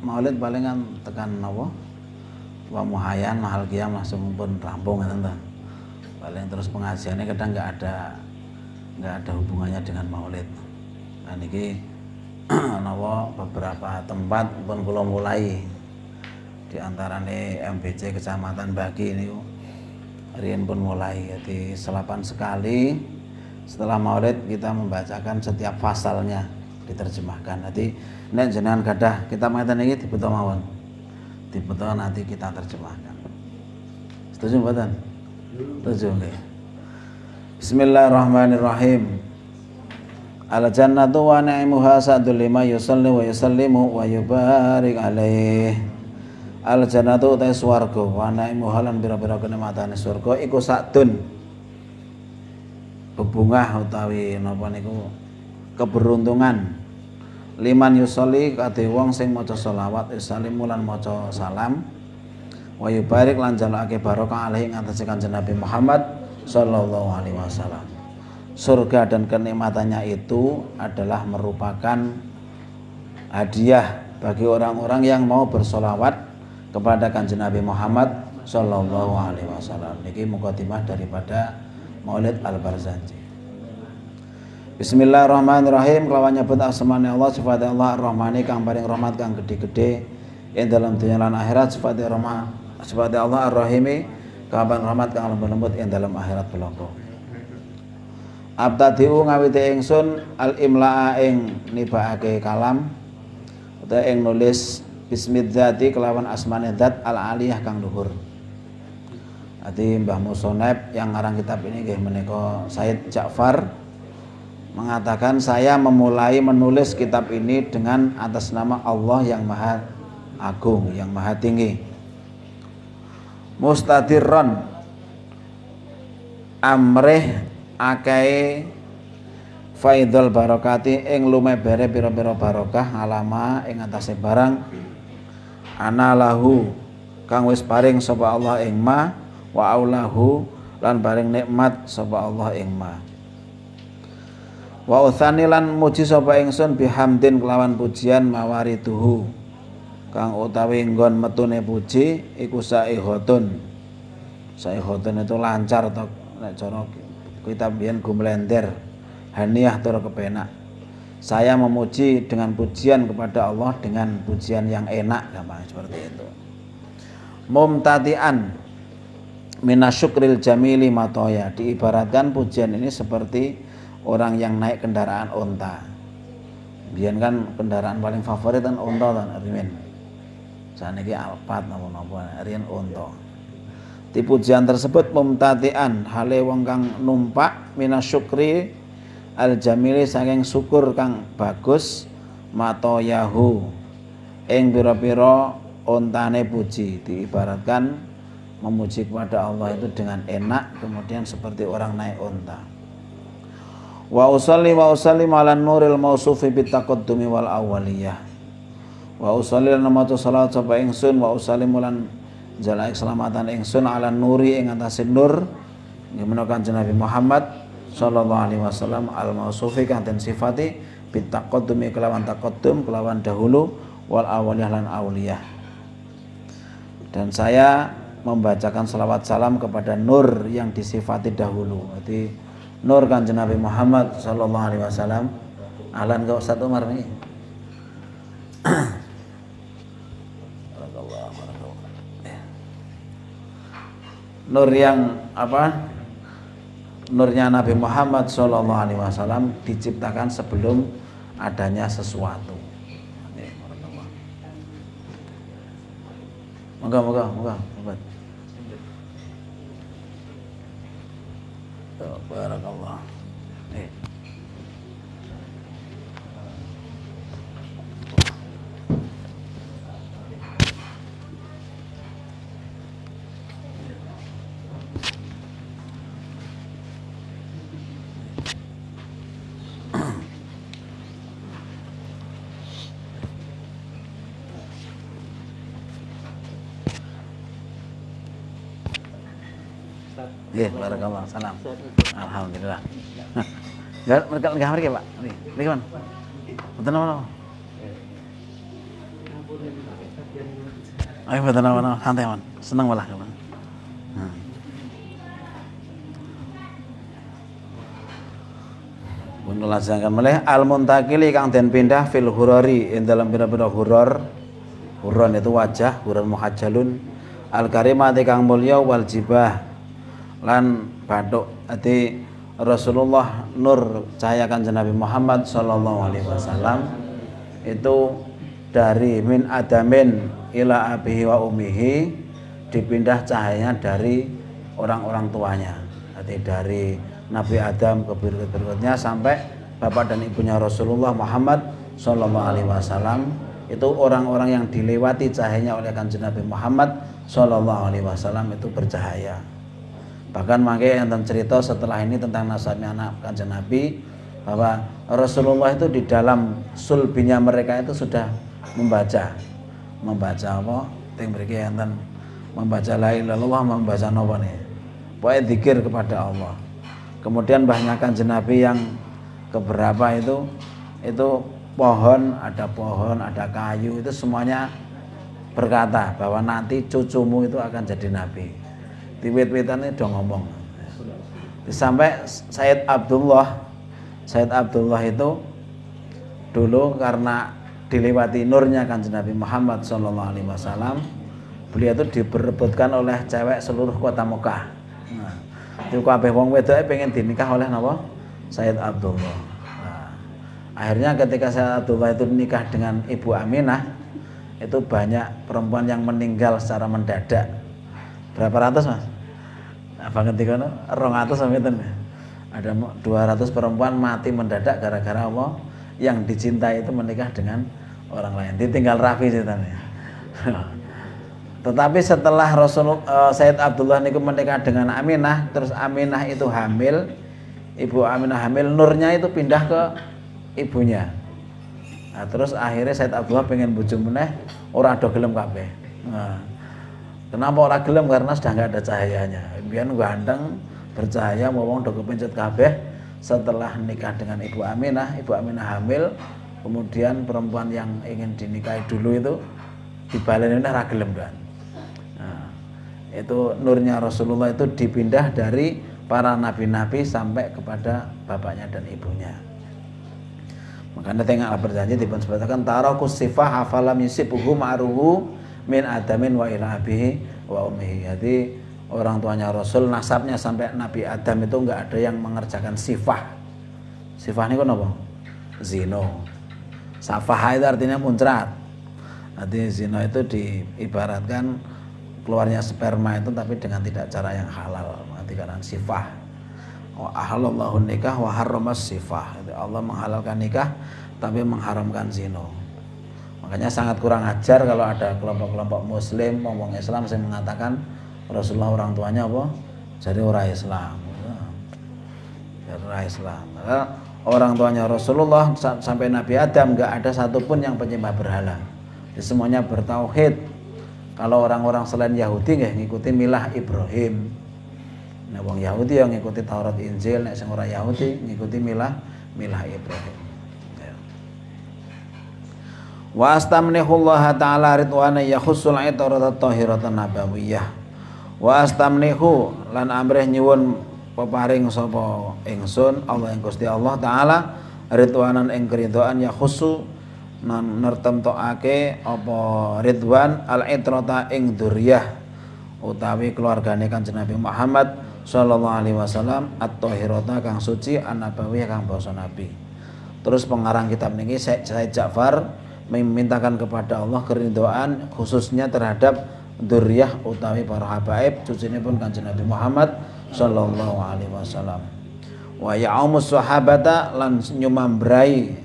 Maulid palingan tekan napa? Wa muhayan mahal qiyam langsung pun rampung ngoten to. Paling terus pengajiannya kadang nggak ada hubungannya dengan Maulid. Nah niki napa beberapa tempat pun kula mulai di antarane MBC Kecamatan Bagi ini riyen pun mulai. Jadi selapan sekali setelah Maulid kita membacakan setiap pasalnya diterjemahkan. Nanti nek jenengan gadah kitab ngeten iki dibeto mawon. Dibeto nanti kita terjemahkan. Setuju mboten? Setuju nggih. Bismillahirrahmanirrahim. Al jannatu wa na'imuha sa'dul lima yusalli wa yusallimu wa yubarik alaih. Al jannatu ta swarga wa na'imuha lan pira-pira kenikmatane swarga iku sa'dun bebungah utawi napa niku keberuntungan liman yusolli kadhe wong sing maca selawat yusallimu lan maca salam wa yubarik lan jalukake barokah alaihi ing atase Kanjeng Nabi Muhammad sallallahu alaihi wasallam. Surga dan kenikmatannya itu adalah merupakan hadiah bagi orang-orang yang mau bersolawat kepada Kanjeng Nabi Muhammad sallallahu alaihi wasallam. Niki mukadimah daripada Maulid Al-Barzanji. Bismillahirrahmanirrahim. Kelawan nyebut asmane Allah sifat Allah Ar-Rahmani kang paring rahmat kang gede-gede ing dalam dunya lan akhirat, sifat rahmat sifat Allah Ar-Rahimi kang paring rahmat kang lembut ing dalam akhirat belaka. Abtadiu ngawiti ingsun al-imla'a ing nibakake kalam utawa ing nulis bismidzati kelawan asmane zat al-aliyah kang luhur. Ati Mbah Musoneb yang ngarang kitab ini nggih menika Said Ja'far mengatakan saya memulai menulis kitab ini dengan atas nama Allah yang Maha Agung, yang Maha Tinggi. Mustadirron amrih akai faidul barokati ing lumebere pira-pira barokah alama ing atase barang ana lahu kang wis paring sapa Allah ing ma wa aulahu lan paring nikmat sapa Allah ing ma. Wa utsani lan muji sapa ingsun bihamdin kelawan pujian mawarituhu kang utawi nggon metune puji iku saihotun. Saihotun itu lancar atau nek cara kitab biyen gumlender haniah tur kepenak. Saya memuji dengan pujian kepada Allah dengan pujian yang enak, gampang seperti itu. Mumtatian minasyukril jamili matoya, diibaratkan pujian ini seperti orang yang naik kendaraan onta. Biyen kan kendaraan paling favorit kan onta kan riyen. Saniki Alphard napa-napa riyen onta. Di pujian tersebut mumtatian hale wong kang numpak minasyukri al jamili saking syukur kang bagus matoyahu ing pira-pira ontane puji, diibaratkan memuji kepada Allah itu dengan enak kemudian seperti orang naik onta. Wa usalli ala nuril mausufi bitaqaddumi wal awwaliyah. Wa usalli lan maca salat sapa ingsun wa usallimu lan jalai keselamatan ingsun ala nuri ing atase nur inggih menawa Kanjeng Nabi Muhammad sallallahu alaihi wasallam al mausufi kang den sifati bitaqaddumi kelawan taqaddum kelawan dahulu wal awwaliyah lan awliyah. Dan saya membacakan salawat salam kepada nur yang disifati dahulu. Jadi nur Kanjeng Nabi Muhammad sallallahu alaihi wasallam. Ahlan ka Ustaz Umar nih. Nur yang apa? Nurnya Nabi Muhammad sallallahu alaihi wasallam diciptakan sebelum adanya sesuatu. Moga. Barakallah. Nggih, barakallah. Salam. Alhamdulillah. Enggak mereka Pak. Nih, kan. Mboten apa-apa. Ayo mboten apa santai man. Seneng malah. Pun lajengaken malih al-muntakili kang den pindah fil hurari ing dalam pira-pira hurur. Huron itu wajah, huron muhajjalun. Al-karimati kang mulya wal jibah lan bathuk. Ati Rasulullah nur cahaya Kanjeng Nabi Muhammad sallallahu alaihi wasallam itu dari min adamin ila abihi wa ummihi dipindah cahayanya dari orang-orang tuanya. Arti dari Nabi Adam ke berikut-berikutnya sampai bapak dan ibunya Rasulullah Muhammad sallallahu alaihi wasallam itu orang-orang yang dilewati cahayanya oleh Kanjeng Nabi Muhammad sallallahu alaihi wasallam itu bercahaya. Bahkan mangke enten cerita setelah ini tentang nasabnya anak Kanjeng Nabi bahwa Rasulullah itu di dalam sulbinya mereka itu sudah membaca apa ting mriki enten membaca la ilaha illallah, membaca napa nih pokoke zikir kepada Allah. Kemudian banyak Kanjeng Nabi yang keberapa itu pohon, ada kayu, itu semuanya berkata bahwa nanti cucumu itu akan jadi nabi. Di wit-witan itu ngomong. Sampai Sayyid Abdullah itu dulu karena dilewati nurnya Kanjeng Nabi Muhammad sallallahu alaihi wasallam, beliau itu diperebutkan oleh cewek seluruh kota Mekah. Nah, itu kabeh wong wedoke pengen dinikah oleh napa? Sayyid Abdullah. Nah, akhirnya ketika Sayyid Abdullah itu nikah dengan Ibu Aminah, itu banyak perempuan yang meninggal secara mendadak. Berapa ratus, Mas? Apa ketika itu? 200 sampai itu. Ada 200 perempuan mati mendadak gara-gara apa? Yang dicintai itu menikah dengan orang lain. Ditinggal rapi ceritanya. Tetapi setelah Sayyid Abdullah niku menikah dengan Aminah, terus Aminah itu hamil, Ibu Aminah hamil, nurnya itu pindah ke ibunya. Nah, terus akhirnya Sayyid Abdullah pengen bojo meneh, ora do gelem kabeh. Nah, kenapa ora gelem? Karena sudah enggak ada cahayanya. Biyen ganteng, bercahaya, wong do kepencet kabeh. Setelah nikah dengan Ibu Aminah hamil, kemudian perempuan yang ingin dinikahi dulu itu dibaleni ora gelem kan. Nah, itu nurnya Rasulullah itu dipindah dari para nabi-nabi sampai kepada bapaknya dan ibunya. Makanya tengah berjanji dipun sebutkan taraku sifah hafalam yusibuhu ma'ruhu min adamin wa ila abihi wa ummihi. Jadi orang tuanya Rasul nasabnya sampai Nabi Adam itu enggak ada yang mengerjakan sifah. Sifah ini kan apa? Zino. Safah itu artinya muncrat. Nanti zino itu diibaratkan keluarnya sperma itu tapi dengan tidak cara yang halal. Nanti karena sifah. Wa ahallallahu nikah wa harramas sifah. Allah menghalalkan nikah tapi mengharamkan zino. Makanya sangat kurang ajar kalau ada kelompok-kelompok muslim ngomong Islam saya mengatakan Rasulullah orang tuanya apa? Jadi orang Islam. Jadi orang Islam. Karena orang tuanya Rasulullah sampai Nabi Adam enggak ada satupun yang penyembah berhala. Jadi semuanya bertauhid. Kalau orang-orang selain Yahudi nggih ngikuti milah Ibrahim. Nah, wong Yahudi yang ngikuti Taurat Injil, nek sing ora Yahudi ngikuti milah Ibrahim. Wa astamnihullaha ta'ala ridwana yakhussul itarata tahiratan nabawiyah. Wa astamnihu lan amrih nyuwun peparing sapa ingsun Allah ing Gusti Allah taala ridwanan ing keridhaan yakhussu nertemtokake apa ridwan al-itrata ing dzurriyyah utawi keluargane Kanjeng Nabi Muhammad sallallahu alaihi wasallam at-tahirata kang suci an-nabawiyah kang basa nabi. Terus pengarang kitab niki Said Ja'far memintakan kepada Allah keridhaan khususnya terhadap dzurriyyah utawi para habaib cucinipun Kanjeng Nabi Muhammad sallallahu alaihi wasallam. Wa ya'umus sahabata lan nyumambrai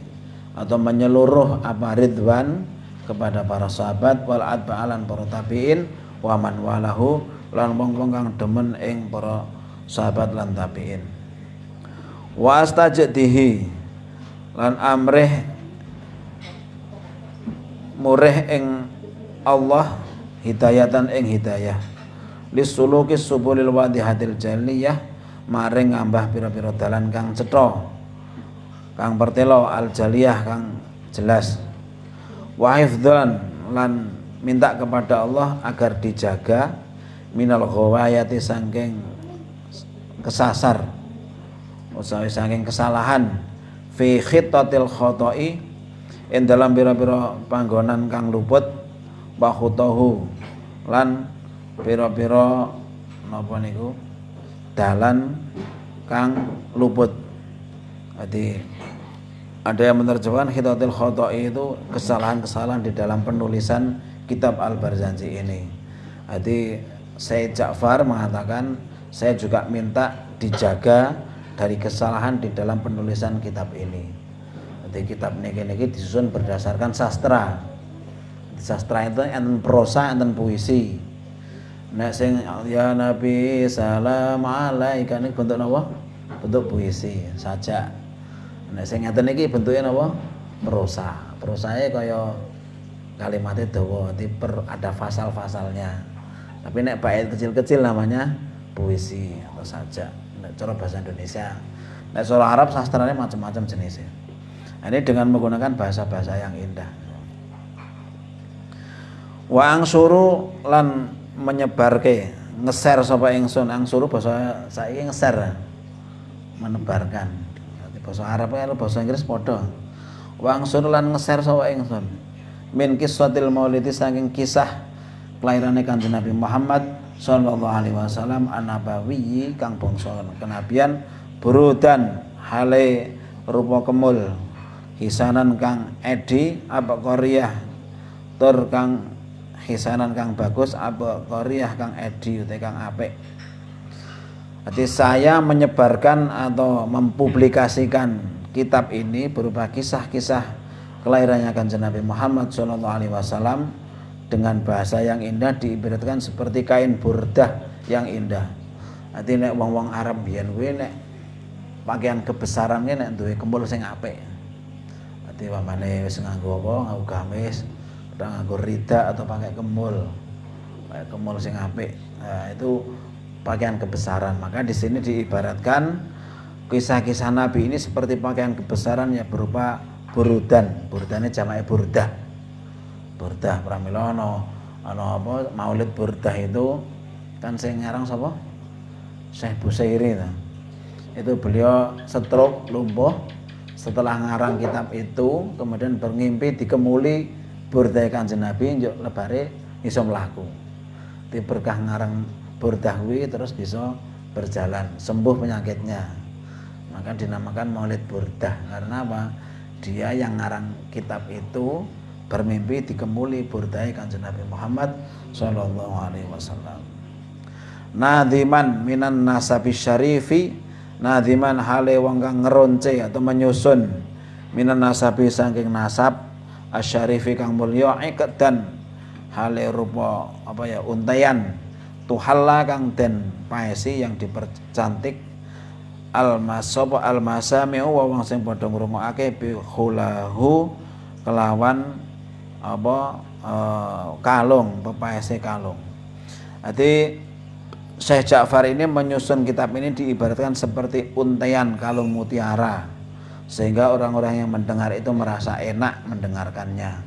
atau menyeluruh apa ridwan kepada para sahabat wal atba'alan para tabi'in wa man walahu lan wong-wong kang demen ing para sahabat lan tabi'in. Wa astajdihi lan amrih murih ing Allah hidayatan ing hidayah lisuluki subulil wadihatil jaliyah maring ngambah pira-pira dalan kang cetha kang pertelo al jaliyah kang jelas wa hifdzan lan minta kepada Allah agar dijaga minal ghawayati saking kesasar utawi saking kesalahan fi khittatil khoto'i ing dalam pira-pira panggonan kang luput wa khutahu lan pira-pira napa niku dalan kang luput. Jadi ada yang menerjemahkan khittatil khoto'i itu kesalahan-kesalahan di dalam penulisan kitab Al-Barzanji ini. Jadi Syekh Ja'far mengatakan saya juga minta dijaga dari kesalahan di dalam penulisan kitab ini. Jadi kitab niki disusun berdasarkan sastra. Sastra itu enten prosa, enten puisi. Nek sing ya Nabi salam alaika niku bentuk napa? Bentuk puisi saja. Nek sing ngeten iki bentuke napa? Prosa. Prosae kaya kalimatnya dawa, ada fasal-fasalnya. Tapi nek bait kecil-kecil namanya puisi atau saja. Nek cara bahasa Indonesia, nek cara Arab sastranya macam-macam jenisnya. Ini dengan menggunakan bahasa-bahasa yang indah. Wa angsuru lan menyebarke, ngeser sapa ingsun. Angsuru bahasa saiki ngeser, menebarkan. Bahasa Arab karo bahasa Inggris padha. Wa angsuru lan ngeser sapa ingsun. Min kiswatil maulidi saking kisah kelahirannya Kanjeng Nabi Muhammad sallallahu alaihi wasallam an-nabawiyyi kang bangsa kenabian burudan hale rupa kemul hisanan kang edi apa qaryah tur kang hisanan kang bagus apa qaryah kang edi utawa kang apik. Jadi saya menyebarkan atau mempublikasikan kitab ini berupa kisah-kisah kelahirannya Kanjeng Nabi Muhammad sallallahu alaihi wasallam dengan bahasa yang indah, diibaratkan seperti kain burdah yang indah. Nanti nek wong-wong Arab biyen kuwi nek pakaian kebesarannya nek duwe kempul sing apik. Nanti pamane wis nganggo apa, nganggo gamis, udah nganggo rida atau pakai kempul. Pakai kempul sing apik. Nah, itu pakaian kebesaran. Maka di sini diibaratkan kisah-kisah Nabi ini seperti pakaian kebesaran yang berupa burudan. Burudannya jamaknya burdah. Burdah pramila ana apa Maulid Burdah itu kan sing ngarang sapa? Syekh Busairi ta. Itu beliau stroke lumpuh setelah ngarang kitab itu kemudian bermimpi dikemuli Burdah Kanjeng Nabi njuk lebare iso mlaku. Di berkah ngarang Burdah kuwi terus bisa berjalan sembuh penyakitnya. Maka dinamakan Maulid Burdah karena apa? Dia yang ngarang kitab itu bermimpi dikemuli burdai Kanjeng Nabi Muhammad sallallahu alaihi wasallam. Nadiman minan nasabi syarifi, nadiman hale wong kang ngeronce atau menyusun minan nasabi saking nasab asyarifi kang mulya dan hale rupa apa ya untayan tuhalla kang den paesi yang dipercantik al-masami'u wa wong sing padha ngrungokake bi khulahu kelawan apa kalung, pepaese kalung. Jadi Syekh Ja'far ini menyusun kitab ini diibaratkan seperti untaian kalung mutiara sehingga orang-orang yang mendengar itu merasa enak mendengarkannya.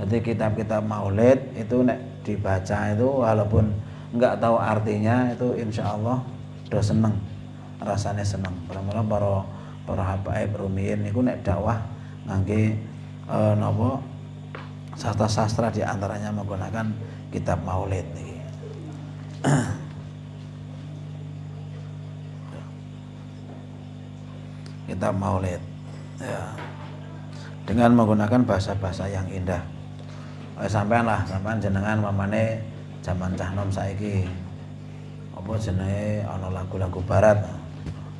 Jadi kitab-kitab Maulid itu nek dibaca itu walaupun enggak tahu artinya itu insya Allah udah seneng, rasanya seneng. Para habaib rumiyin niku nek dakwah ngangge napa sastra-sastra diantaranya menggunakan kitab Maulid nih. Kitab Maulid ya. Dengan menggunakan bahasa-bahasa yang indah. Sampean jenengan mamane zaman cah nom saiki apa jenenge ana lagu-lagu barat,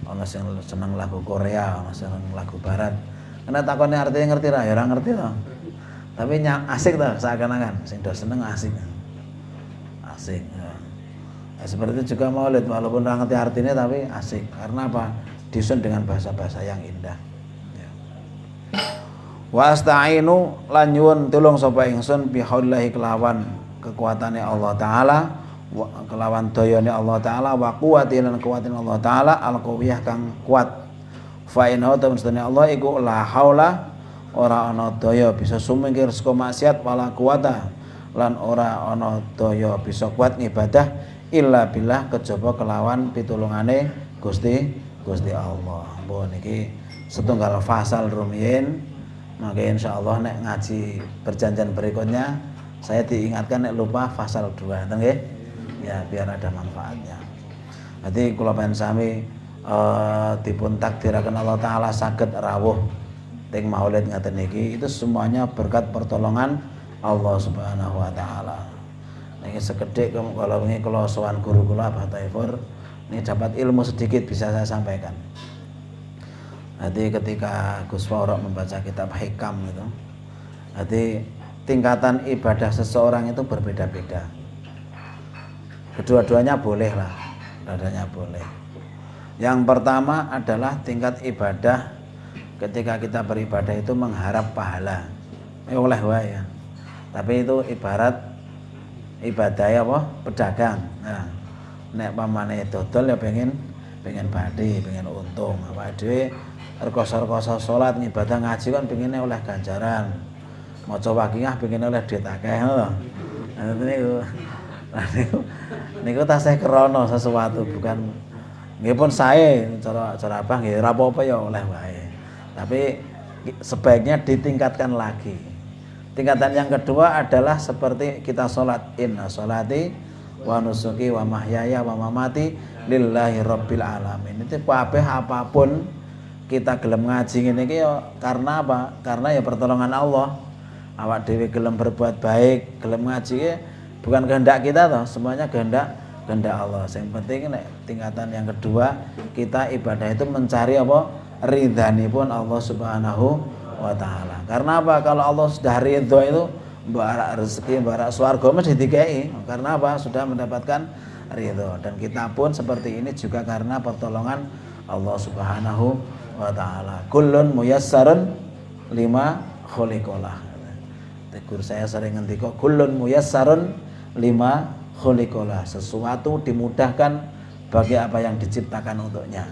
ana sing seneng lagu Korea, ana seneng lagu barat. Kena takone artinya ngerti ra? Ya ora ngerti to. Tapi asik tuh seakan-akan sing do seneng asik ya. Seperti itu juga Maulid walaupun nggak ngerti artinya tapi asik karena apa disusun dengan bahasa-bahasa yang indah ya. Wa asta'inu lan nyuwun tulung sapa ingsun bihaulillahi kelawan kekuatannya Allah taala kelawan dayane Allah taala wa quwwati lan kuwatin Allah taala al-qawiyah kang kuat fa inna ta'ala Allah iku la haula ora ana daya bisa sumingkir saka maksiat wala kuwata lan ora ana daya bisa kuat ngibadah illa billah kejaba kelawan pitulungane Gusti Allah. Mbon niki setunggal fasal rumiyin. Maka insyaallah nek ngaji perjanjian berikutnya saya diingatkan nek lupa fasal 2 nggih. Ya biar ada manfaatnya. Jadi kula panjenengan sami dipun takdiraken Allah taala saged rawuh teng maulid ngaten niki itu semuanya berkat pertolongan Allah Subhanahu wa taala. Niki sekedhik kalau wingi kula sowan guru kula Abah Taifur ini dapat ilmu sedikit bisa saya sampaikan. Jadi ketika Gus Faurok membaca kitab Hikam itu, jadi tingkatan ibadah seseorang itu berbeda-beda. Kedua-duanya boleh lah, dua-duanya boleh. Yang pertama adalah tingkat ibadah ketika kita beribadah itu mengharap pahala. Oleh wae ya. Tapi itu ibarat ibadah apa? Pedagang. Nah, nek pamane dodol ya pengen badi, pengen untung. Awake dhewe rekoso-rekoso salat ngibadah ngaji kan pengine oleh ganjaran. Maca wakiyah pengine oleh duit akeh lho. Nah niku tasih krana sesuatu bukan nggih pun sae cara Abah nggih ora apa-apa ya oleh wae. Tapi sebaiknya ditingkatkan lagi. Tingkatan yang kedua adalah seperti kita sholat, inna sholati wa nusuki wa mahyaya wa mamati lillahi rabbil alamin. Itu kabeh apapun kita gelem ngaji ngene iki ya karena apa? Karena ya pertolongan Allah. Awak dhewe gelem berbuat baik, gelem ngaji ya bukan kehendak kita toh, semuanya kehendak Allah. Yang penting nek tingkatan yang kedua kita ibadah itu mencari apa? Ridhanipun Allah Subhanahu wa taala. Karena apa? Kalau Allah sudah ridho itu barak rezeki, barak swarga mesti dikai. Karena apa? Sudah mendapatkan ridho. Dan kita pun seperti ini juga karena pertolongan Allah Subhanahu wa taala. Kullun muyassarun lima khuliqalah. Tegur saya sering ngendika kullun muyassarun lima khuliqalah. Sesuatu dimudahkan bagi apa yang diciptakan untuknya.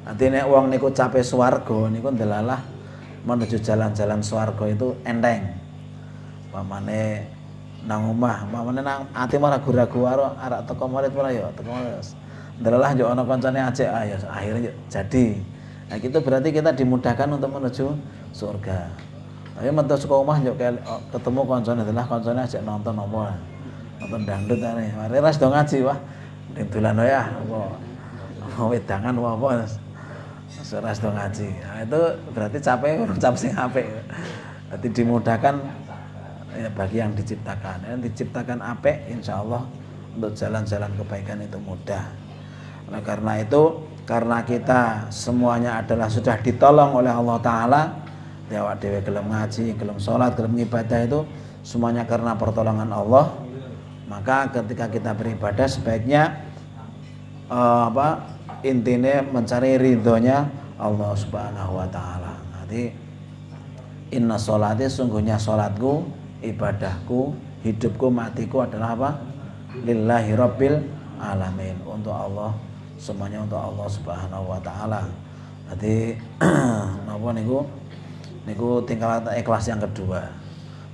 Nanti nek wong niku cape swarga niku ndelalah menuju jalan-jalan swarga itu enteng. Pamane nang omah, pamane nang ati malah ragu-ragu arek teko murid malah ya teko ndelalah yo ana kancane ajek ayo akhirnya jadi. Nah itu berarti kita dimudahkan untuk menuju surga. Tapi metu saka omah yo ketemu kancane ndelalah kancane ajek nonton apa. Nonton dangdut ane. Mari ras do ngaji wah. Ning dolan wae ah apa wedangan apa. Seras do ngaji. Nah, itu berarti capek ucap sing apik. Berarti dimudahkan ya, bagi yang diciptakan. Yang diciptakan apik insyaallah untuk jalan-jalan kebaikan itu mudah. Nah, karena itu karena kita semuanya adalah sudah ditolong oleh Allah taala, awak dhewe gelem ngaji, gelem salat, gelem ibadah itu semuanya karena pertolongan Allah. Maka ketika kita beribadah sebaiknya intinya mencari ridhonya Allah Subhanahu wa taala. Nanti inna sholati sungguhnya sholatku, ibadahku, hidupku, matiku adalah apa? Lillahi rabbil alamin. Untuk Allah, semuanya untuk Allah Subhanahu wa taala. Nanti napa niku tingkatan ikhlas yang kedua.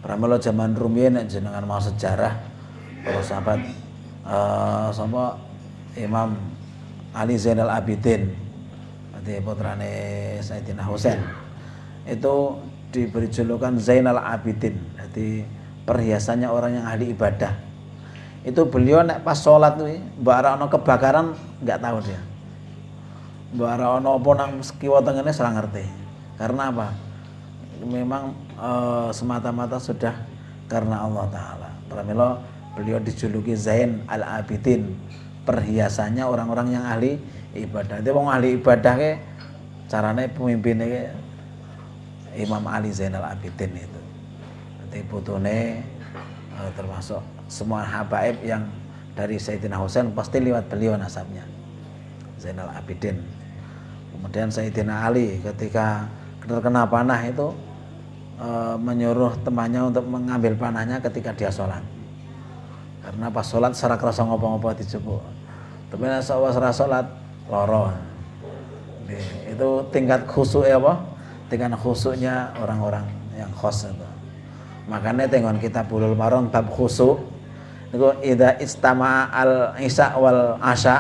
Pramila zaman rumiyin nek jenengan mau sejarah para sahabat sama Imam Ali Zainal Abidin, putrane Sayyidina Husain, itu diberi julukan Zainal Abidin. Jadi perhiasannya orang yang ahli ibadah. Itu beliau nek pas sholat tuh, mbak ana kebakaran nggak tahu dia. Mbak ana apa nang kiwa tengene serang ngerti. Karena apa? Memang semata-mata sudah karena Allah Taala. Pramila beliau dijuluki Zain al Abidin. Perhiasannya orang-orang yang ahli ibadah. Itu wong ahli ibadah ke carane pemimpinnya ke Imam Ali Zainal Abidin itu. Nanti putune termasuk semua habaib yang dari Sayyidina Husain pasti lewat beliau nasabnya. Zainal Abidin. Kemudian Sayyidina Ali ketika terkena panah itu menyuruh temannya untuk mengambil panahnya ketika dia sholat. Karena pas sholat serak rasa ngopo-ngopo dijupuk. Tapi nek ora sholat loro. Itu tingkat khusyuk apa? Tingkat khusyuknya orang-orang yang khos itu. Makanya tengok kita Bulughul Maram bab khusuk niku idza istama al isya wal asya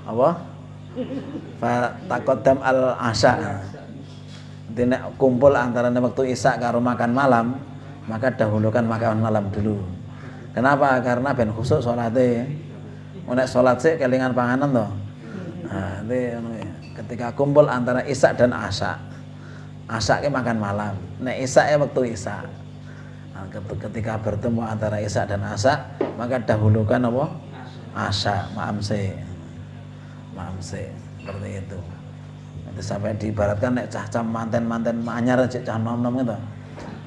apa fa taqaddam al asya. Dene kumpul antara waktu isya karo makan malam, maka dahulukan makan malam dulu. Kenapa? Karena ben khusuk salate. Nek salat sik kelingan panganan to. Nah, ketika kumpul antara isya dan asya. Asya ke makan malam. Nek isya ya waktu isya. Nah, ketika bertemu antara isya dan asya, maka dahulukan apa? Asya, maamse. Maamse. Seperti itu. Nanti sampai diibaratkan nek cah manten-manten anyar cek cah nom-nom gitu.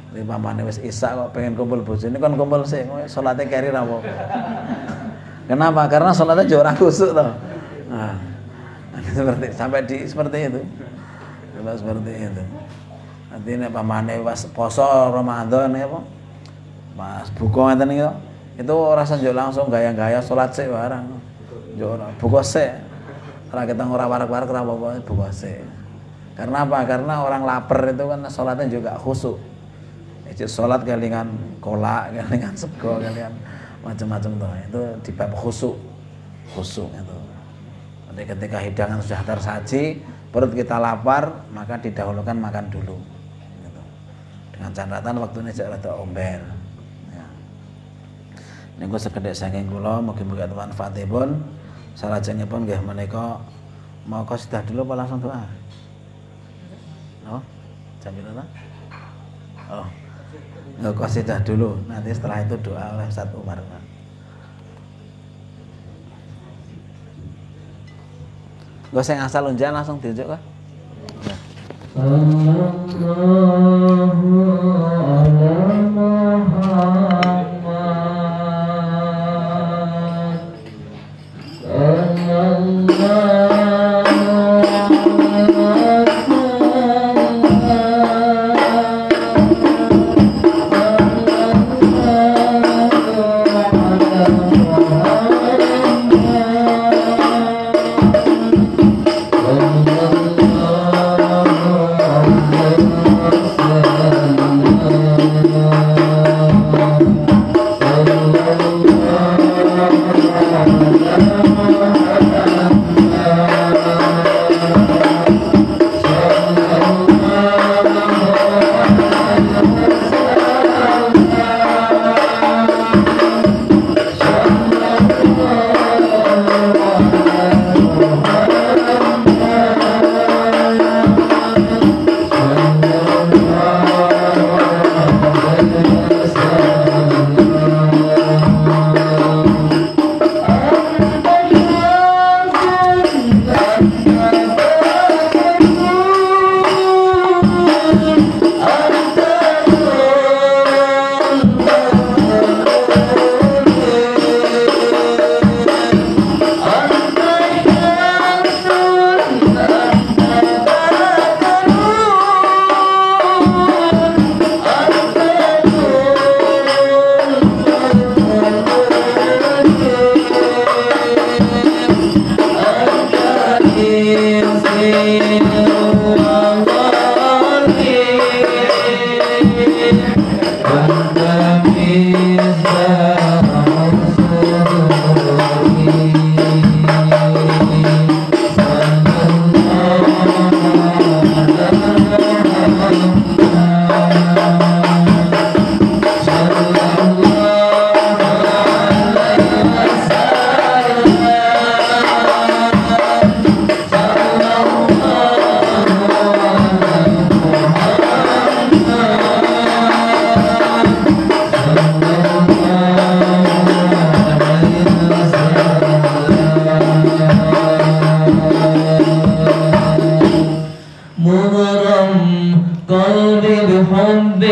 Di pampane wis isya kok pengen kumpul bojone kon kumpul sik, salate keri ra apa. Kenapa? Karena salatnya juga ora khusuk toh. Nah, seperti itu. Seperti itu. Nanti nek pamane pas poso Ramadan ya apa? Pas buka ngeten iki itu rasa njuk langsung gaya-gaya salat sik barang. Njuk ora buka sik. Ora ketang ora warak-warak ora apa-apa buka sik. Karena apa? Karena orang lapar itu kan salatnya juga khusuk. Salat kelingan kolak, kelingan sego, kelingan macam-macam tuh. Itu di bab khusuk itu. Nanti ketika hidangan sudah tersaji, perut kita lapar, maka didahulukan makan dulu. Gitu. Dengan catatan waktunya jangan ada omber. Ya. Ini gue sekedek saking kula, mugi-mugi manfaatipun. Salajengipun nggih menika mau qasidah dulu apa langsung doa? Oh, jam berapa? Oh. Qasidah dulu, nanti setelah itu doa oleh Ustaz Umar. Gak usah asal unjan langsung diunjuk kah?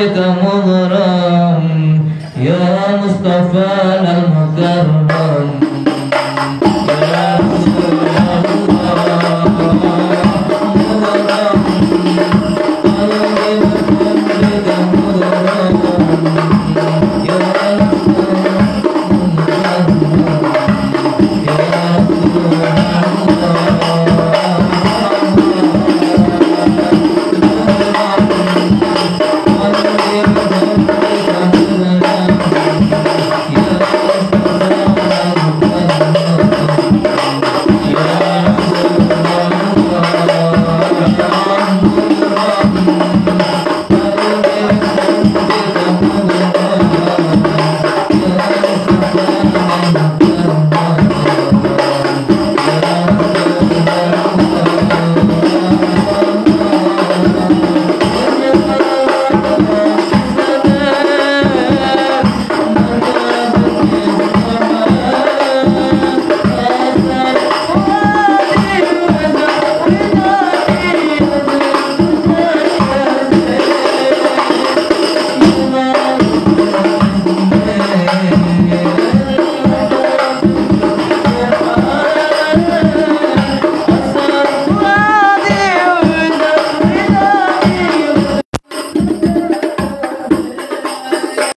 بحبك مغرم يا مصطفى المكرم